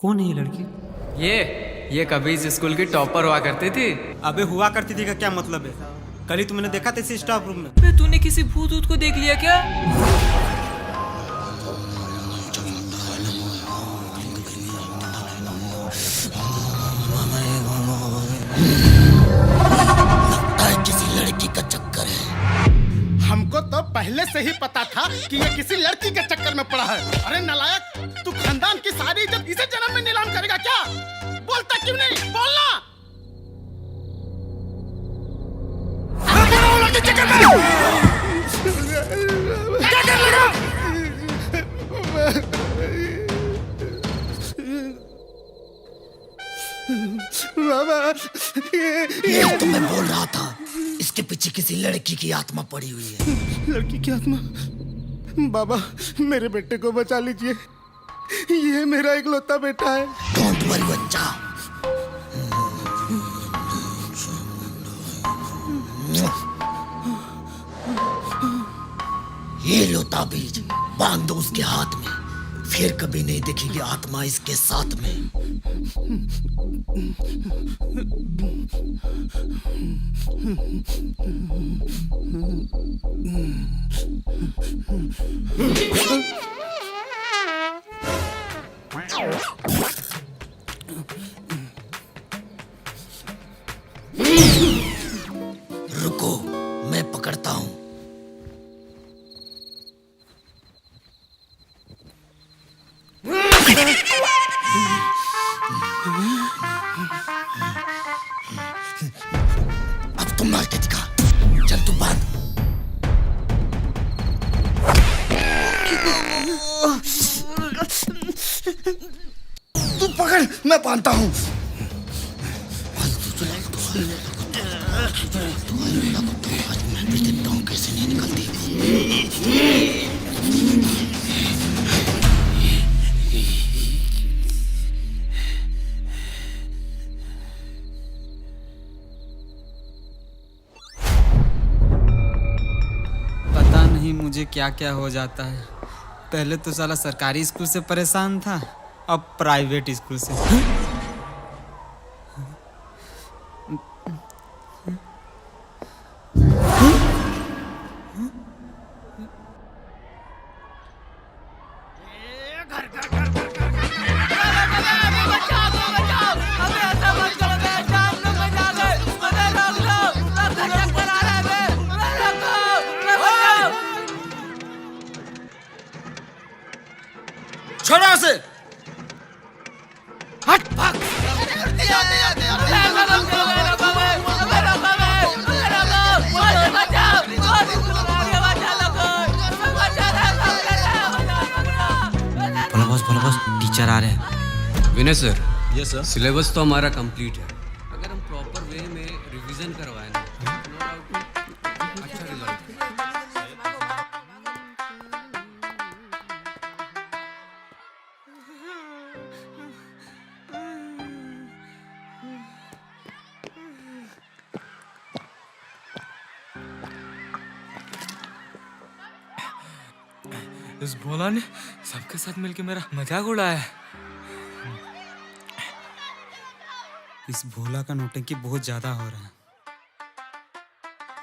कौन है ये लड़की? ये कभी इस स्कूल की टॉपर हुआ करती थी। अबे हुआ करती थी का क्या मतलब है? कल ही तुमने देखा था इसी स्टाफ रूम में। बे तूने किसी भूत ऊत को देख लिया क्या? किसी लड़की का चक्कर है। हमको तो पहले से ही पता था कि ये किसी लड़की के चक्कर में पड़ा है। अरे नालायक, तू खानदान की सारी इज्जत इसे जन्म में नीलाम करेगा क्या? बोलता क्यों नहीं? बोलना। चक्कर में क्या कर लगा? ये तो मैं बोल रहा था, इसके पीछे किसी लड़की की आत्मा पड़ी हुई है। लड़की की आत्मा? बाबा, मेरे बेटे को बचा लीजिए, ये मेरा इकलौता बेटा है। डोंट वरी बच्चा, ये लो ताबीज, बांध दो उसके हाथ में, फिर कभी नहीं दिखेगी आत्मा इसके साथ में। रुको, मैं पकड़ता हूं। अब तुम मार के दिखा, चल तू बांध। तू पकड़, मैं बांधता हूं। आज मैं भी देखता हूं कैसे नहीं निकलती। मुझे क्या क्या हो जाता है। पहले तो साला सरकारी स्कूल से परेशान था, अब प्राइवेट स्कूल से। छोड़ो उसे। हट भाग। बोलो बॉस, टीचर आ रहे हैं। विनय सर, यस सर। सिलेबस तो हमारा कंप्लीट है। अगर हम प्रॉपर वे में रिवीजन करवाएं ना, अच्छा रिजल्ट। इस भोला ने सबके साथ मिलके मेरा मजाक उड़ाया है। इस भोला का नौटंकी बहुत ज्यादा हो रहा है।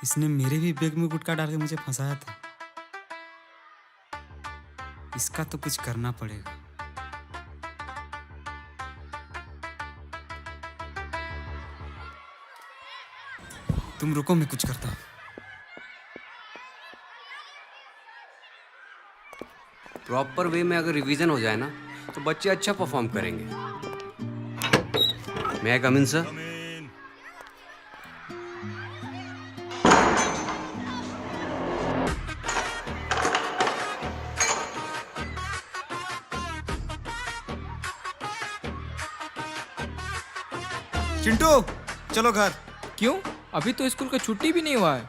इसने मेरे भी बैग में गुटखा डाल के मुझे फंसाया था। इसका तो कुछ करना पड़ेगा। तुम रुको, मैं कुछ करता हूँ। प्रॉपर वे में अगर रिवीजन हो जाए ना, तो बच्चे अच्छा परफॉर्म करेंगे। मैं कम इन सर। चिंटू, चलो घर। क्यों? अभी तो स्कूल का छुट्टी भी नहीं हुआ है।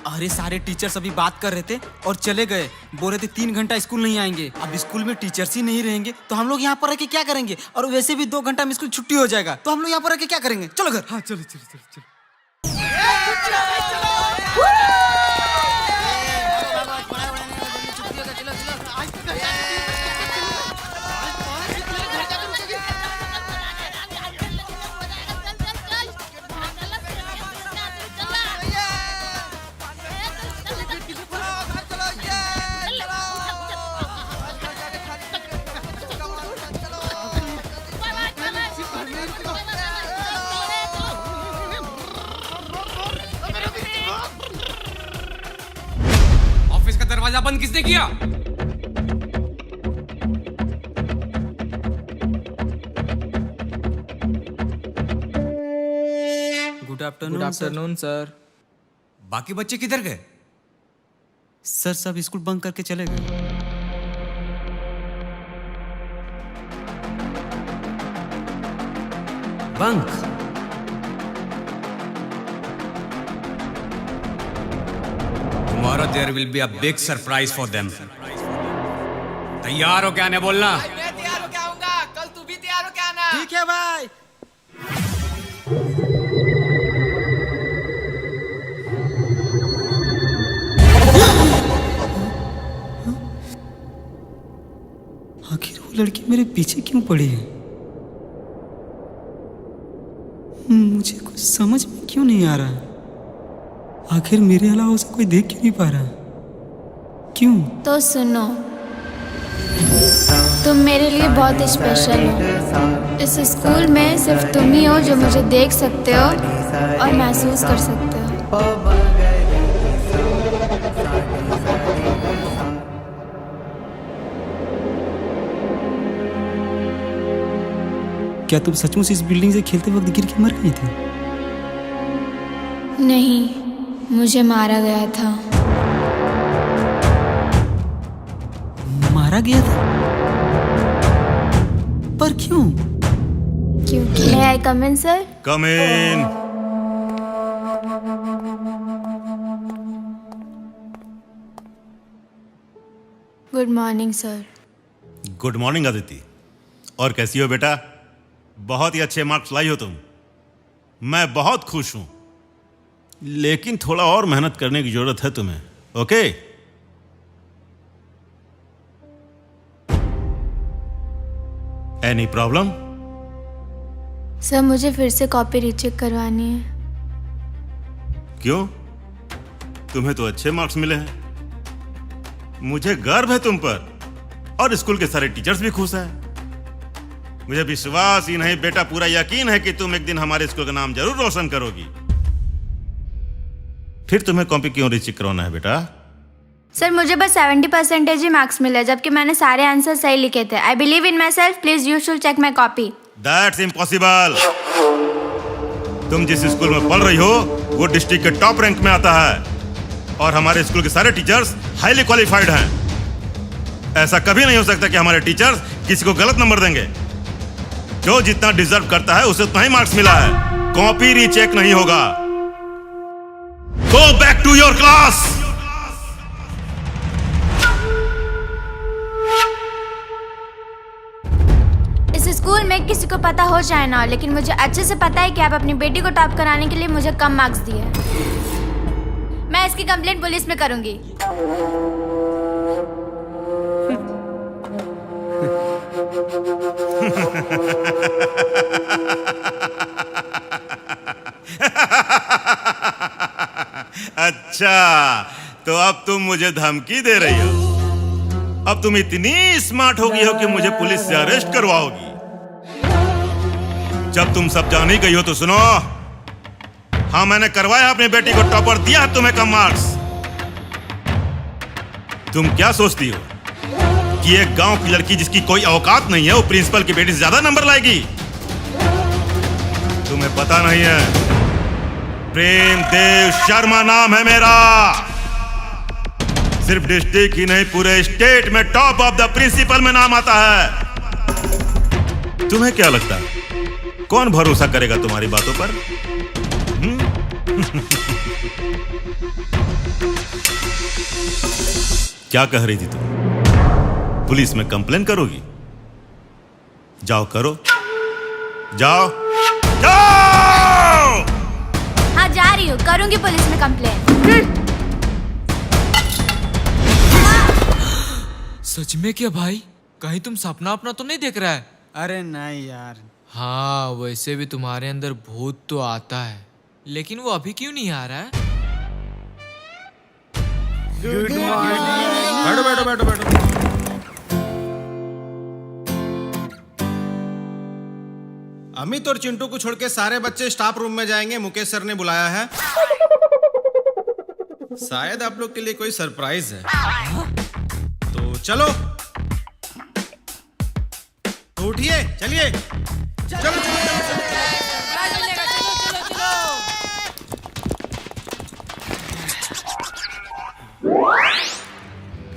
अरे सारे टीचर्स अभी बात कर रहे थे और चले गए। बोल रहे थे 3 घंटा स्कूल नहीं आएंगे। अब स्कूल में टीचर्स ही नहीं रहेंगे तो हम लोग यहाँ पर रह के क्या करेंगे? और वैसे भी 2 घंटा में स्कूल छुट्टी हो जाएगा, तो हम लोग यहाँ पर रह के क्या करेंगे? चलो घर। हाँ चलो चलो चलो चलो। दरवाजा बंद किसने किया? Good good afternoon afternoon sir. बाकी बच्चे किधर गए? सर सब स्कूल बंक करके चले गए। Bunk? Tomorrow there will be a big surprise for them. तैयार हो क्या आने बोलना? मैं तैयार हो के आऊंगा, कल तू भी तैयार हो के आना। ठीक है भाई। आखिर वो लड़की मेरे पीछे क्यों पड़ी है? मुझे कुछ समझ में क्यों नहीं आ रहा। आखिर मेरे अलावा उसे कोई देख क्यों नहीं पा रहा? क्यों? तो सुनो, तुम मेरे लिए बहुत स्पेशल हो। इस स्कूल में सिर्फ तुम ही हो जो मुझे देख सकते हो और महसूस कर सकते हो। क्या तुम सचमुच इस बिल्डिंग से खेलते वक्त गिर के मर गई थी? नहीं, मुझे मारा गया था। मारा गया था? पर क्यों? क्योंकि May I come in, sir? Come in. Good morning sir. Good morning Aditi. और कैसी हो बेटा? बहुत ही अच्छे मार्क्स लाई हो तुम। मैं बहुत खुश हूं, लेकिन थोड़ा और मेहनत करने की जरूरत है तुम्हें। ओके? Any problem? सर मुझे फिर से कॉपी रीचेक करवानी है। क्यों? तुम्हें तो अच्छे मार्क्स मिले हैं। मुझे गर्व है तुम पर और स्कूल के सारे टीचर्स भी खुश हैं। मुझे विश्वास ही नहीं बेटा, पूरा यकीन है कि तुम एक दिन हमारे स्कूल का नाम जरूर रोशन करोगी। फिर तुम्हें कॉपी क्यों रीचेक करवाना है बेटा? सर मुझे बस 70% ही मार्क्स मिले, जबकि मैंने सारे आंसर सही लिखे थे। I believe in myself, please you should check my copy. That's impossible. तुम जिस स्कूल में पढ़ रही हो वो डिस्ट्रिक्ट के टॉप रैंक में आता है और हमारे स्कूल के सारे टीचर्स हाईली क्वालिफाइड हैं। ऐसा कभी नहीं हो सकता कि हमारे टीचर्स किसी को गलत नंबर देंगे। जो जितना डिजर्व करता है उसे उतना ही मार्क्स मिला है। कॉपी रीचेक नहीं होगा। Go back to your class. इस स्कूल में किसी को पता हो चाहे ना हो, लेकिन मुझे अच्छे से पता है कि आप अपनी बेटी को टॉप कराने के लिए मुझे कम मार्क्स दिए। मैं इसकी कंप्लेंट पुलिस में करूंगी। अच्छा, तो अब तुम मुझे धमकी दे रही हो। अब तुम इतनी स्मार्ट हो गई हो कि मुझे पुलिस से अरेस्ट करवाओगी। जब तुम सब जान ही गई हो तो सुनो। हाँ, मैंने करवाया अपनी बेटी को टॉपर, दिया है तुम्हें कम मार्क्स। तुम क्या सोचती हो कि एक गांव की लड़की जिसकी कोई औकात नहीं है वो प्रिंसिपल की बेटी से ज्यादा नंबर लाएगी? तुम्हें पता नहीं है, प्रेम देव शर्मा नाम है मेरा। सिर्फ डिस्ट्रिक्ट ही नहीं, पूरे स्टेट में टॉप ऑफ द प्रिंसिपल में नाम आता है। तुम्हें क्या लगता है कौन भरोसा करेगा तुम्हारी बातों पर? क्या कह रही थी तुम? पुलिस में कंप्लेन करोगी? जाओ करो, जाओ जाओ। हाँ जा रही हूँ, करूंगी पुलिस में कंप्लेन। सच में क्या भाई? कहीं तुम सपना अपना तो नहीं देख रहा है? अरे नहीं यार। हाँ, वैसे भी तुम्हारे अंदर भूत तो आता है, लेकिन वो अभी क्यों नहीं आ रहा है? Good morning. बैठो बैठो बैठो बैठो। अमित और चिंटू को छोड़ के सारे बच्चे स्टाफ रूम में जाएंगे, मुकेश सर ने बुलाया है। शायद आप लोग के लिए कोई सरप्राइज है। तो चलो, तो उठिए, चलिए, चलो चलो चलो चलो।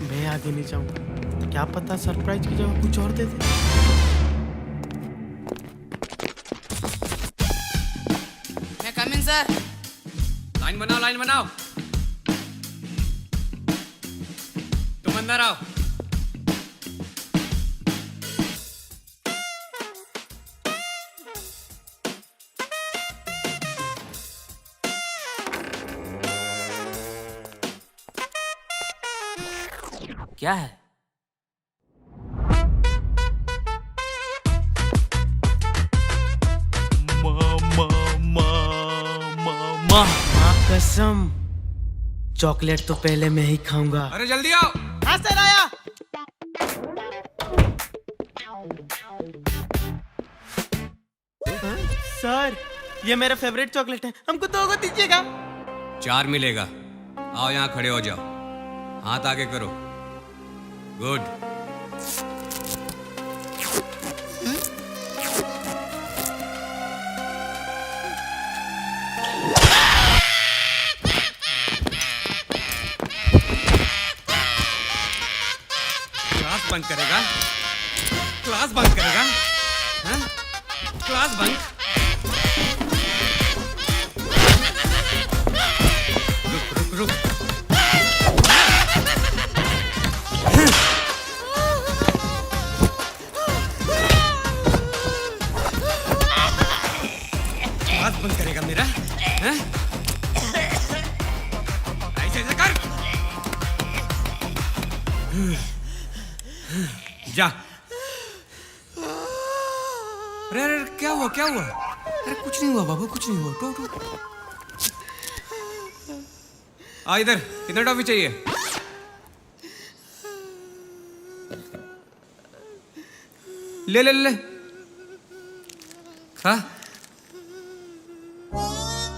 मैं आगे नहीं जाऊंगा, क्या पता सरप्राइज की जगह कुछ और दे दे। मैं कम इन सर। लाइन बनाओ, लाइन बनाओ। तुम अंदर आओ। क्या है? माँ कसम, चॉकलेट तो पहले मैं ही खाऊंगा। अरे जल्दी आओ। हाँ सर, आया। सर, ये मेरा फेवरेट चॉकलेट है, हमको 2 को दीजिएगा। 4 मिलेगा। आओ यहाँ खड़े हो जाओ, हाथ आगे करो। गुड। क्लास बंद करेगा? क्लास बंद करेगा? हाँ? क्लास बंद? रुक रुक रुक। क्लास बंद करेगा मेरा? हाँ? ऐसे कर। जा। अरे अरे क्या हुआ, क्या हुआ? अरे कुछ नहीं हुआ बाबू, कुछ नहीं हुआ। To to. आ इधर, कितना टॉफी चाहिए? ले ले ले। खा।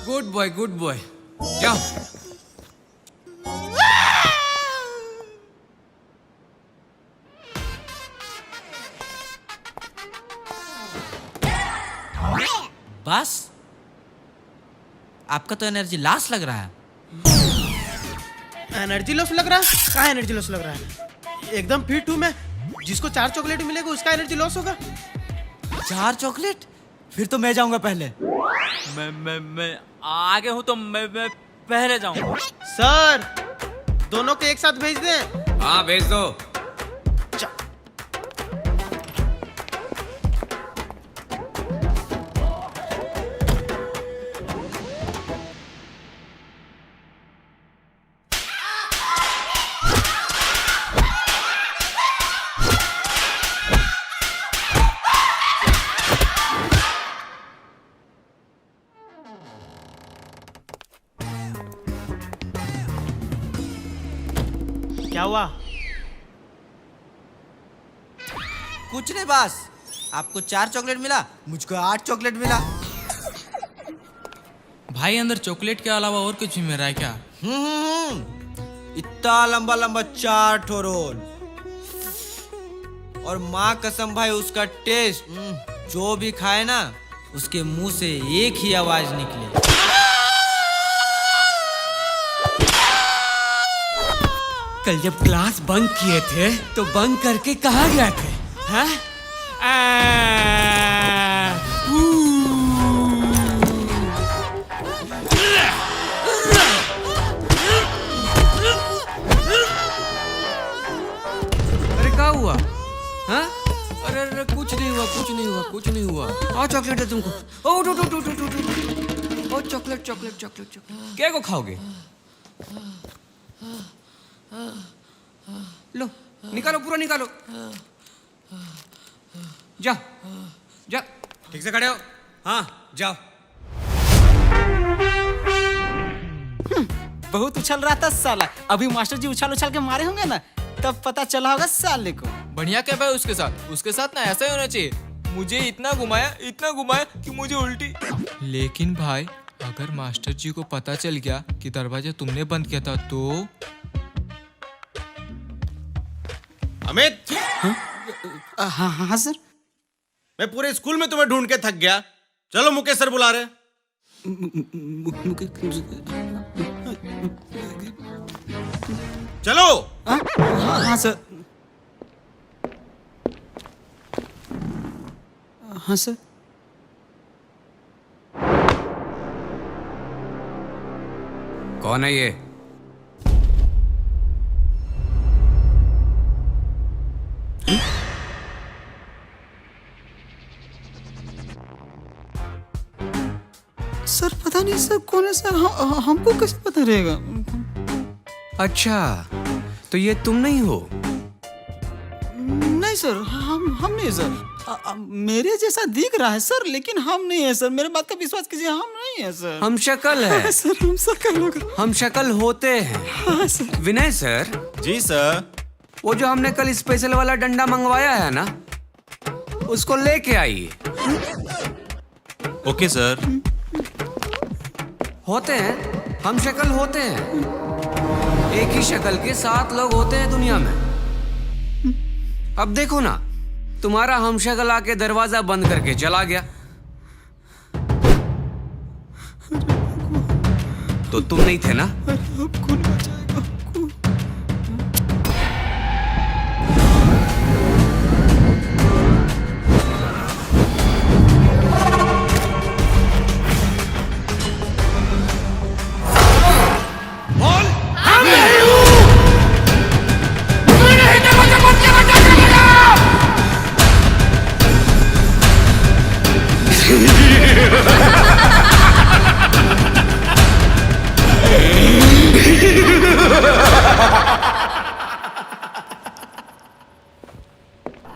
Good boy, good boy. जाओ। बस आपका तो एनर्जी लॉस लग रहा है। एनर्जी लॉस लग रहा है? कहाँ एनर्जी लॉस लग रहा है? एकदम फिट हूँ मैं। जिसको 4 चॉकलेट मिलेगा उसका एनर्जी लॉस होगा। 4 चॉकलेट? फिर तो मैं जाऊंगा पहले। मैं आगे हूँ तो मैं पहले जाऊंगा। सर, दोनों को एक साथ भेज दें। हाँ भेज दो। क्या हुआ? कुछ नहीं बस, आपको 4 चॉकलेट मिला, मुझको 8 चॉकलेट मिला। भाई अंदर चॉकलेट के अलावा और कुछ भी मिल रहा है क्या? इतना लंबा लंबा 4 ठो रोल। और माँ कसम भाई, उसका टेस्ट जो भी खाए ना, उसके मुंह से एक ही आवाज निकले। कल जब क्लास बंक किए थे तो बंक करके कहाँ गए थे? हाँ? अरे क्या हुआ? हाँ? अरे अरे कुछ नहीं हुआ, कुछ नहीं हुआ, कुछ नहीं हुआ। आओ चॉकलेट है तुमको। ओ टू टू टू टू टू टू। ओ चॉकलेट चॉकलेट चॉकलेट चॉकलेट। क्या को खाओगे? लो निकालो, पूरा निकालो। जा जा, ठीक से खड़े हो। हाँ जाओ। बहुत उछल रहा था साला। अभी मास्टर जी उछल उछल के मारे होंगे ना, तब पता चला होगा साले को। बढ़िया क्या भाई उसके साथ ना ऐसा ही होना चाहिए। मुझे इतना घुमाया कि मुझे उल्टी। लेकिन भाई अगर मास्टर जी को पता चल गया कि दरवाजा तुमने बंद किया था तो अमित, हाँ हाँ सर। मैं पूरे स्कूल में तुम्हें ढूंढ के थक गया। चलो मुकेश सर बुला रहे। चलो। हाँ सर। हाँ सर। कौन है ये? सर पता नहीं सर कौन है सर, हमको कैसे पता रहेगा? अच्छा, तो ये तुम नहीं हो? नहीं सर, हम नहीं सर। मेरे जैसा दिख रहा है सर, लेकिन हम नहीं है सर। मेरे बात का विश्वास कीजिए, हम नहीं है सर। हम शक्ल है सर, हम शक्ल होगा। हम शक्ल होते हैं। हाँ सर। विनय सर, जी सर। वो जो हमने कल स्पेशल वाला डंडा मंगवाया है ना, उसको लेके आइए। Okay sir. होते हैं, हम शक्ल होते हैं। एक ही शक्ल के 7 लोग होते हैं दुनिया में। अब देखो ना, तुम्हारा हम शक्ल आके दरवाजा बंद करके चला गया, तो तुम नहीं थे ना?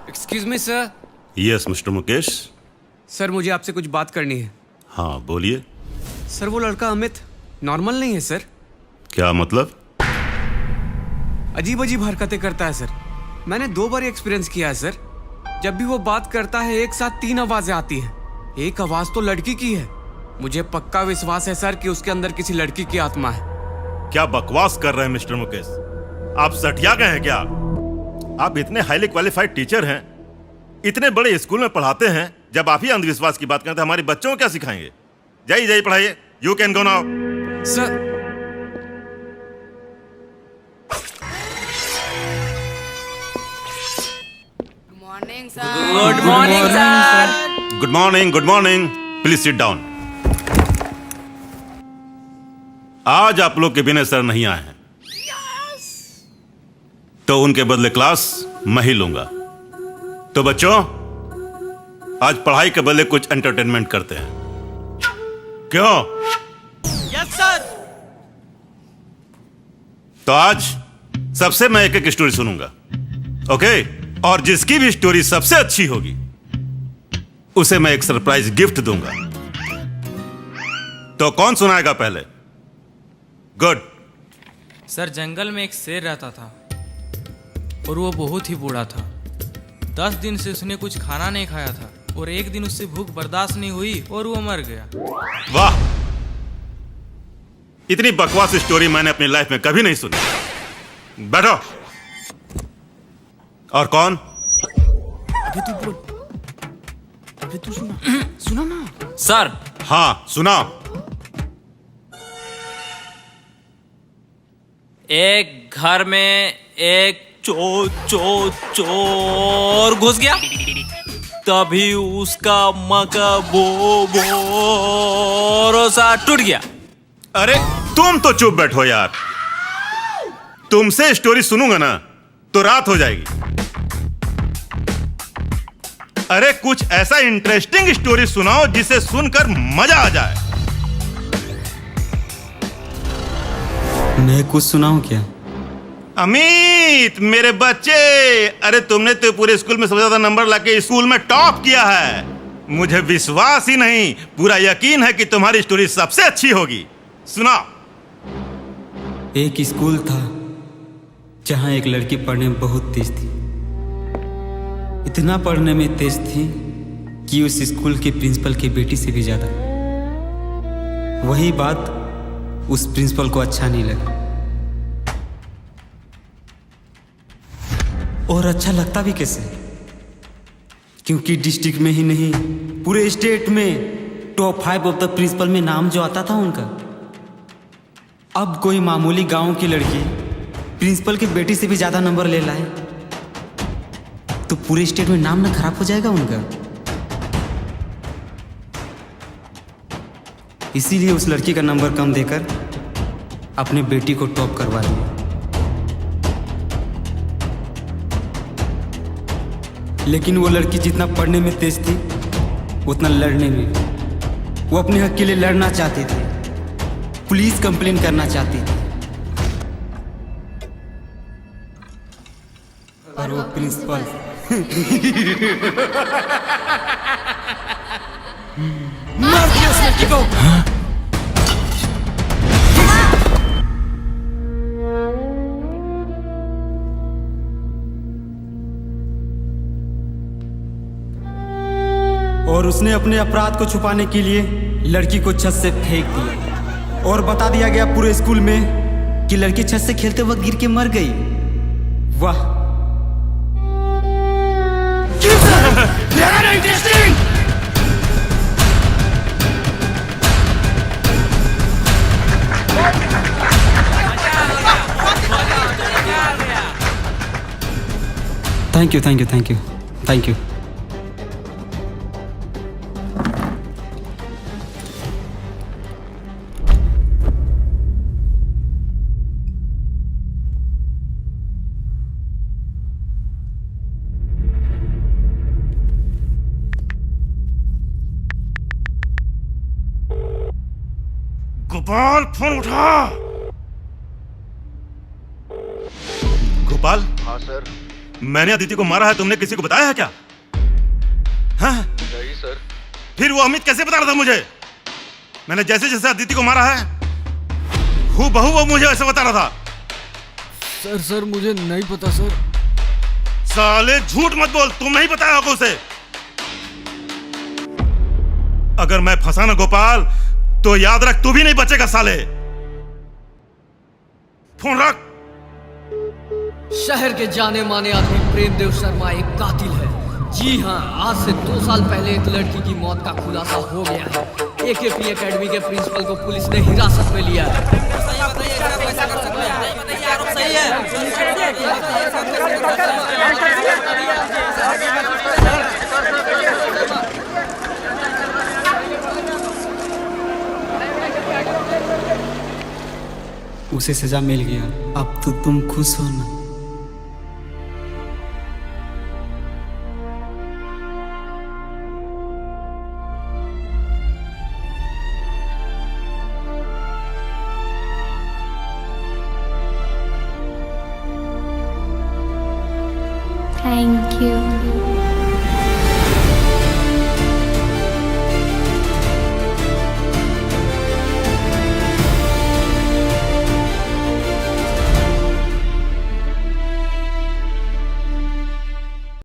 Excuse me sir. Yes mister Mukesh. Sir, मुझे आपसे कुछ बात करनी है। हाँ बोलिए। सर, वो लड़का अमित नॉर्मल नहीं है सर। क्या मतलब? अजीब अजीब हरकतें करता है सर। मैंने 2 बार एक्सपीरियंस किया है सर। जब भी वो बात करता है, एक साथ 3 आवाजें आती हैं। एक आवाज तो लड़की की है। मुझे पक्का विश्वास है सर कि उसके अंदर किसी लड़की की आत्मा है। क्या बकवास कर रहे हैं मिस्टर मुकेश? आप सटिया गए हैं क्या? आप इतने हाईली क्वालिफाइड टीचर हैं, इतने बड़े स्कूल में पढ़ाते हैं, जब आप ही अंधविश्वास की बात करते हैं, हमारे बच्चों को क्या सिखाएंगे? जाइए पढ़ाइए। You can go now. Sir, good morning sir. Good morning, good morning. Please sit down. आज आप लोग के विनय सर नहीं आए हैं, तो उनके बदले क्लास मैं ही लूंगा। तो बच्चों, आज पढ़ाई के बदले कुछ एंटरटेनमेंट करते हैं। क्यों? Yes sir. तो आज सबसे मैं एक एक स्टोरी सुनूंगा, ओके? और जिसकी भी स्टोरी सबसे अच्छी होगी, उसे मैं एक सरप्राइज गिफ्ट दूंगा। तो कौन सुनाएगा पहले? गुड। सर, जंगल में एक शेर रहता था और वो बहुत ही बूढ़ा था। 10 दिन से उसने कुछ खाना नहीं खाया था और एक दिन उससे भूख बर्दाश्त नहीं हुई और वो मर गया। वाह, इतनी बकवास स्टोरी मैंने अपनी लाइफ में कभी नहीं सुनी। बैठो। और कौन? अभी तू बोल, अभी तू सुना ना। सर, हाँ सुना। एक घर में एक चोर घुस गया। तभी उसका मका भरोसा टूट गया। अरे तुम तो चुप बैठो यार। तुमसे स्टोरी सुनूंगा ना तो रात हो जाएगी। अरे कुछ ऐसा इंटरेस्टिंग स्टोरी सुनाओ जिसे सुनकर मजा आ जाए। मैं कुछ सुनाऊं क्या? अमित मेरे बच्चे, अरे तुमने तो पूरे स्कूल में सबसे ज्यादा नंबर लाके स्कूल में टॉप किया है। मुझे विश्वास ही नहीं, पूरा यकीन है कि तुम्हारी स्टोरी सबसे अच्छी होगी। सुनाओ। एक स्कूल था जहां एक लड़की पढ़ने में बहुत तेज थी। इतना पढ़ने में तेज थी कि उस स्कूल के प्रिंसिपल की बेटी से भी ज्यादा। वही बात उस प्रिंसिपल को अच्छा नहीं लगा, और अच्छा लगता भी कैसे, क्योंकि डिस्ट्रिक्ट में ही नहीं पूरे स्टेट में टॉप 5 ऑफ द प्रिंसिपल में नाम जो आता था उनका। अब कोई मामूली गांव की लड़की प्रिंसिपल की बेटी से भी ज्यादा नंबर ले लाए तो पूरे स्टेट में नाम ना खराब हो जाएगा उनका। इसीलिए उस लड़की का नंबर कम देकर अपने बेटी को टॉप करवा दिया। लेकिन वो लड़की जितना पढ़ने में तेज थी उतना लड़ने में, वो अपने हक के लिए लड़ना चाहती थी, पुलिस कंप्लेन करना चाहती थी, पर वो प्रिंसिपल मार दिया उस लड़की को। और उसने अपने अपराध को छुपाने के लिए लड़की को छत से फेंक दिया और बता दिया गया पूरे स्कूल में कि लड़की छत से खेलते वक्त गिर के मर गई। वाह, thank you thank you thank you thank you. Gopal, phone उठा। गोपाल। हाँ सर। मैंने अदिति को मारा है, तुमने किसी को बताया है क्या? हाँ? नहीं सर। फिर वो अमित कैसे बता रहा था मुझे? मैंने जैसे जैसे अदिति को मारा है हूबहू वो मुझे ऐसे बता रहा था। सर मुझे नहीं पता सर। साले झूठ मत बोल, तुम नहीं बताया होगा उसे। अगर मैं फंसा ना गोपाल तो याद रख तू भी नहीं बचेगा साले। फोन रख। शहर के जाने माने आदमी प्रेमदेव शर्मा एक कातिल है। जी हाँ, आज से 2 साल पहले एक लड़की की मौत का खुलासा हो गया है। एकेपी एकेडमी के प्रिंसिपल को पुलिस ने हिरासत में लिया है। उसे सजा मिल गया, अब तो तुम खुश हो ना? Thank you.